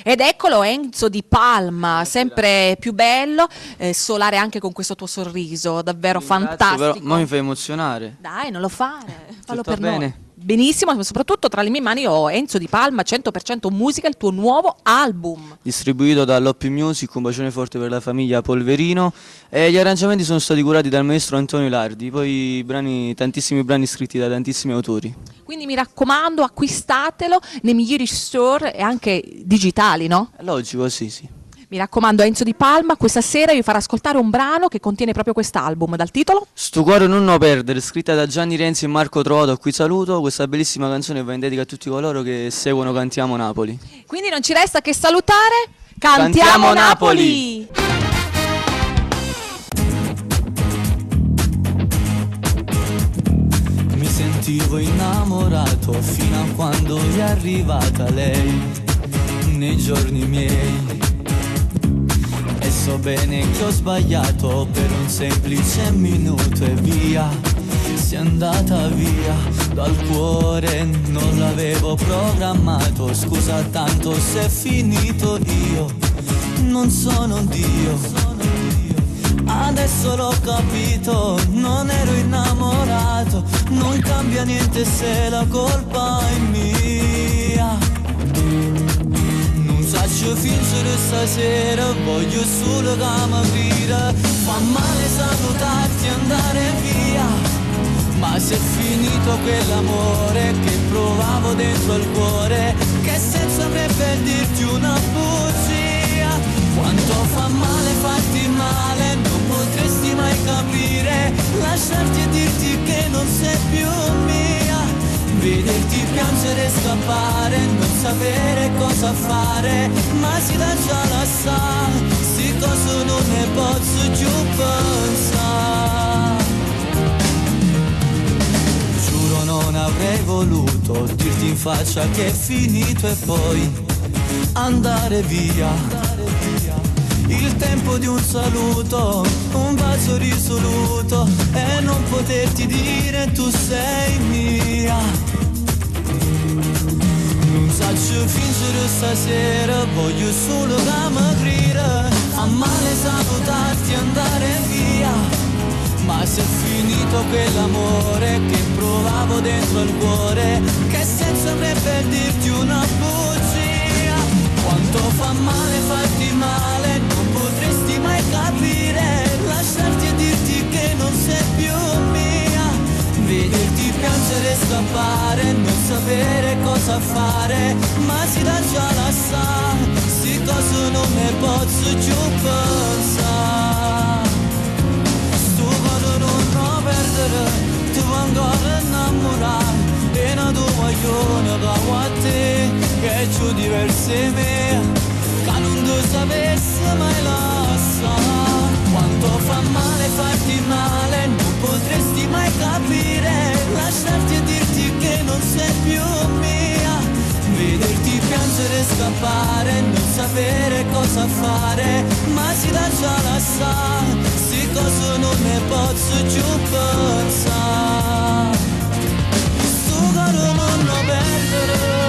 Ed eccolo Enzo Di Palma, sempre più bello, solare anche con questo tuo sorriso, davvero fantastico. Però mo mi fai emozionare. Dai, non lo fare, fallo Tutto per bene? noi. Benissimo, ma soprattutto tra le mie mani ho Enzo Di Palma, 100% musica, il tuo nuovo album. Distribuito dall'Oppi Music, un bacione forte per la famiglia Polverino, e gli arrangiamenti sono stati curati dal maestro Antonio Lardi, poi tantissimi brani scritti da tantissimi autori. Quindi mi raccomando, acquistatelo nei migliori store e anche digitali, no? È logico, sì, sì. Mi raccomando, Enzo Di Palma, questa sera vi farà ascoltare un brano che contiene proprio quest'album, dal titolo? Sto cuore non lo perdere, scritta da Gianni Renzi e Marco Trovato, a cui saluto. Questa bellissima canzone va in dedica a tutti coloro che seguono Cantiamo Napoli. Quindi non ci resta che salutare. Cantiamo Cantiamo Napoli! Mi sentivo innamorato fino a quando è arrivata lei nei giorni miei. E so bene che ho sbagliato per un semplice minuto e via, si è andata via dal cuore, non l'avevo programmato. Scusa tanto se è finito, io non sono Dio. Adesso l'ho capito, non ero innamorato, non cambia niente se la colpa è mia. Non faccio fingere stasera, voglio solo che mi grida. Fa male salutarti e andare via, ma se è finito quell'amore che provavo dentro il cuore, che senso avrebbe dirti una bugia? Quanto fa male farti male, non potresti mai capire, lasciarti e dirti che non sei più mia. Vederti piangere e scappare, non sapere cosa fare, ma si dà già la sa, sti cose non ne posso più pensare. Giuro non avrei voluto dirti in faccia che è finito e poi andare via. Il tempo di un saluto, un bacio risoluto e non poterti dire tu sei mia. Non faccio fingere stasera, voglio solo che mi grida. Fa male salutarti e andare via, ma se è finito quell'amore che provavo dentro il cuore, che senso avrebbe dirti una bugia? Quanto fa male farti male, non potresti mai capire, lasciarti e dirti che non sei più mia. Vederti piangere e scappare, non sapere cosa fare, ma si dà già la sa, sti cose non ne posso più pensare. Sto cuore non lo perdere, ti vuoi ancora innamorare, e una tua maglione che a te, che è più diverse me, che non tu sapessi mai lasciare. Quanto fa male farti male, non potresti mai capire, lasciarti e dirti che non sei più mia. Vederti piangere e scappare, non sapere cosa fare, ma si dà già la sa, sti cose non ne posso più pensare. Sto cuore non lo perdere.